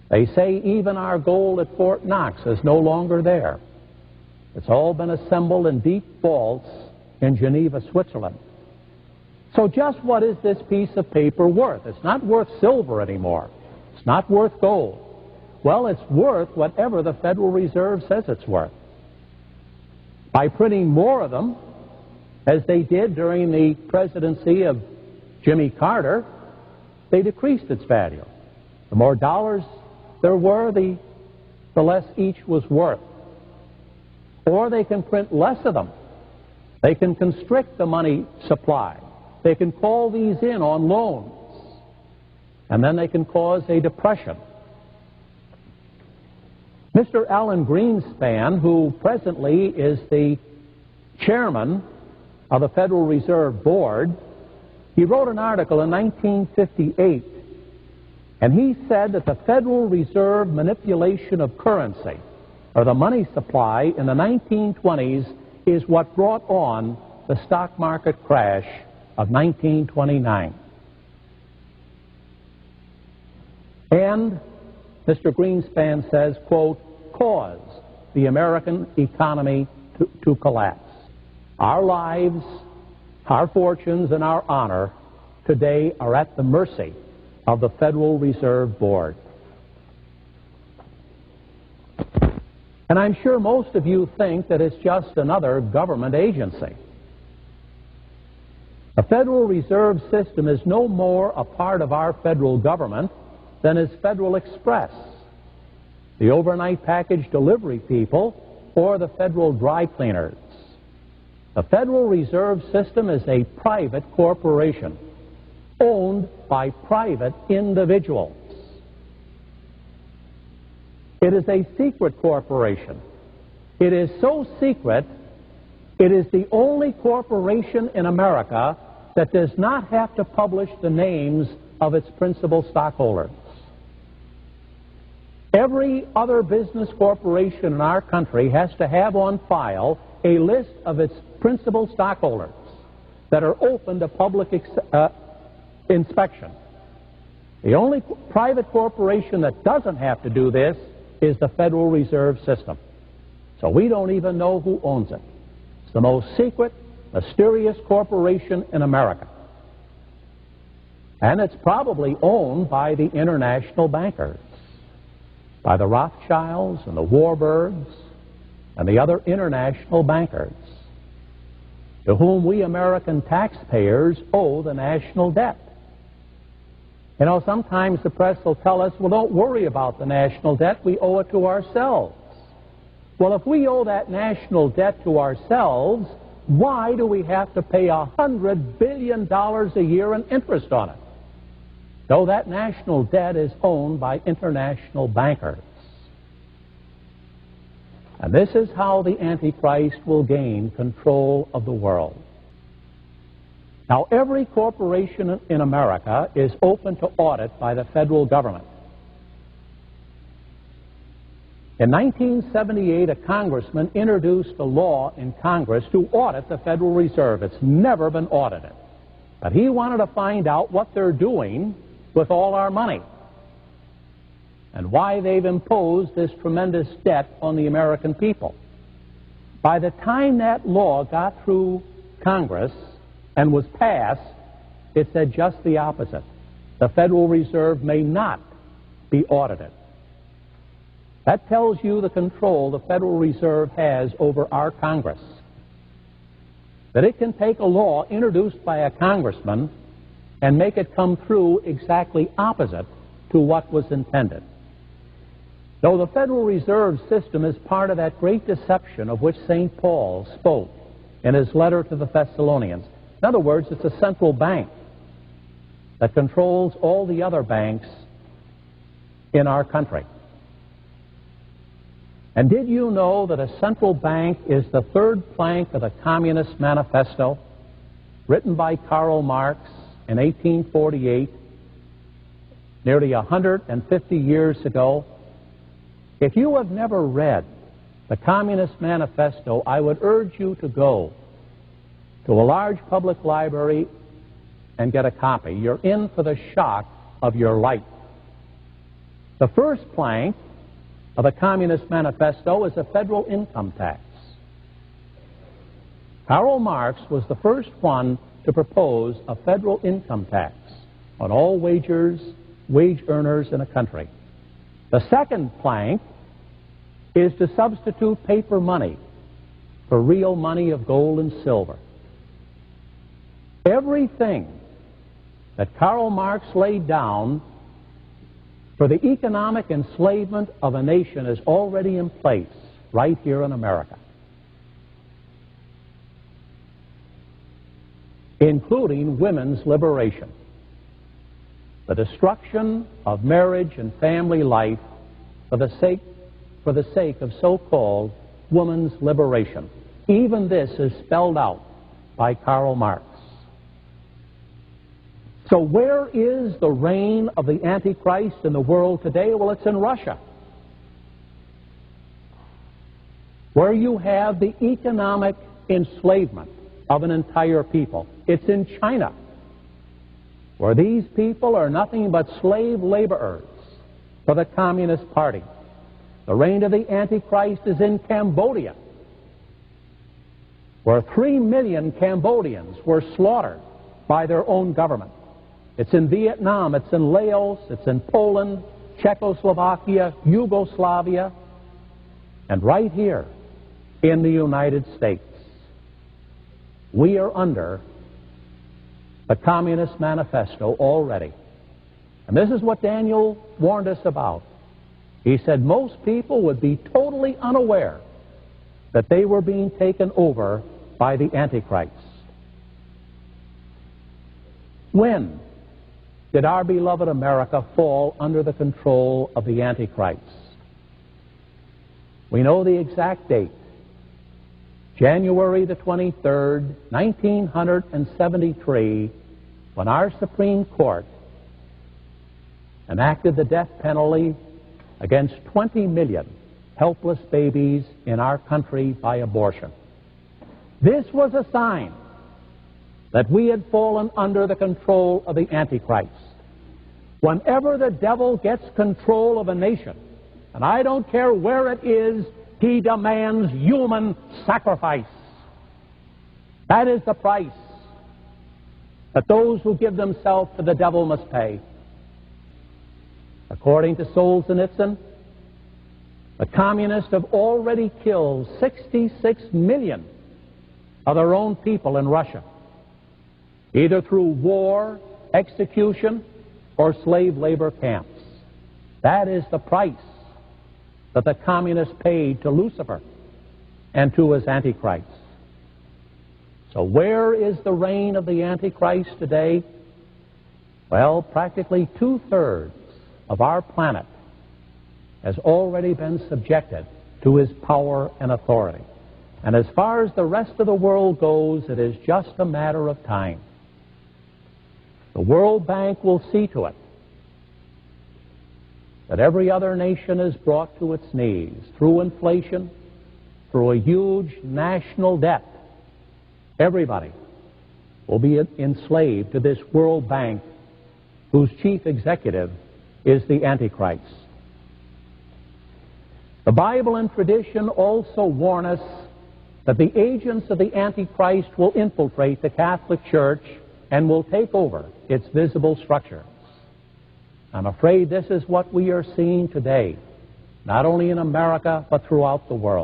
They say even our gold at Fort Knox is no longer there. It's all been assembled in deep vaults in Geneva, Switzerland. So just what is this piece of paper worth? It's not worth silver anymore. It's not worth gold. Well, it's worth whatever the Federal Reserve says it's worth. By printing more of them, as they did during the presidency of Jimmy Carter, they decreased its value. The more dollars there were, the less each was worth. Or they can print less of them. They can constrict the money supply. They can call these in on loans. And then they can cause a depression. Mr. Alan Greenspan, who presently is the chairman of the Federal Reserve Board, he wrote an article in 1958, and he said that the Federal Reserve manipulation of currency, or the money supply in the 1920s, is what brought on the stock market crash of 1929. And Mr. Greenspan says, quote, caused the American economy to collapse. Our lives, our fortunes, and our honor today are at the mercy of the Federal Reserve Board. And I'm sure most of you think that it's just another government agency. The Federal Reserve System is no more a part of our federal government than is Federal Express, the overnight package delivery people, or the federal dry cleaners. The Federal Reserve System is a private corporation owned by private individuals. It is a secret corporation. It is so secret, it is the only corporation in America that does not have to publish the names of its principal stockholders. Every other business corporation in our country has to have on file a list of its principal stockholders that are open to public inspection. The only private corporation that doesn't have to do this is the Federal Reserve System. So we don't even know who owns it. It's the most secret, mysterious corporation in America. And it's probably owned by the international bankers, by the Rothschilds and the Warburgs and the other international bankers, to whom we American taxpayers owe the national debt. You know, sometimes the press will tell us, well, don't worry about the national debt, we owe it to ourselves. Well, if we owe that national debt to ourselves, why do we have to pay $100 billion a year in interest on it? Though that national debt is owned by international bankers. And this is how the Antichrist will gain control of the world. Now, every corporation in America is open to audit by the federal government. In 1978, a congressman introduced a law in Congress to audit the Federal Reserve. It's never been audited. But he wanted to find out what they're doing with all our money and why they've imposed this tremendous debt on the American people. By the time that law got through Congress and was passed, it said just the opposite. The Federal Reserve may not be audited. That tells you the control the Federal Reserve has over our Congress. That it can take a law introduced by a congressman and make it come through exactly opposite to what was intended. Though the Federal Reserve System is part of that great deception of which St. Paul spoke in his letter to the Thessalonians. In other words, it's a central bank that controls all the other banks in our country. And did you know that a central bank is the third plank of the Communist Manifesto, written by Karl Marx in 1848, nearly 150 years ago? If you have never read the Communist Manifesto, I would urge you to go to a large public library and get a copy. You're in for the shock of your life. The first plank of the Communist Manifesto is a federal income tax. Karl Marx was the first one to propose a federal income tax on all wage earners in a country. The second plank is to substitute paper money for real money of gold and silver. Everything that Karl Marx laid down for the economic enslavement of a nation is already in place right here in America, including women's liberation, the destruction of marriage and family life for the sake of so-called women's liberation. Even this is spelled out by Karl Marx. So where is the reign of the Antichrist in the world today? Well, it's in Russia, where you have the economic enslavement of an entire people. It's in China, where these people are nothing but slave laborers for the Communist Party. The reign of the Antichrist is in Cambodia, where 3 million Cambodians were slaughtered by their own government. It's in Vietnam, it's in Laos, it's in Poland, Czechoslovakia, Yugoslavia, and right here in the United States. We are under the Communist Manifesto already. And this is what Daniel warned us about. He said most people would be totally unaware that they were being taken over by the Antichrist. When did our beloved America fall under the control of the Antichrist? We know the exact date. January the 23rd, 1973, when our Supreme Court enacted the death penalty against 20 million helpless babies in our country by abortion. This was a sign that we had fallen under the control of the Antichrist. Whenever the devil gets control of a nation, and I don't care where it is, he demands human sacrifice. That is the price that those who give themselves to the devil must pay. According to Solzhenitsyn, the communists have already killed 66 million of their own people in Russia, either through war, execution, or slave labor camps. That is the price that the communists paid to Lucifer and to his Antichrist. So where is the reign of the Antichrist today? Well, practically 2/3 of our planet has already been subjected to his power and authority. And as far as the rest of the world goes, it is just a matter of time. The World Bank will see to it that every other nation is brought to its knees through inflation, through a huge national debt. Everybody will be enslaved to this World Bank, whose chief executive is the Antichrist. The Bible and tradition also warn us that the agents of the Antichrist will infiltrate the Catholic Church and will take over its visible structures. I'm afraid this is what we are seeing today, not only in America, but throughout the world.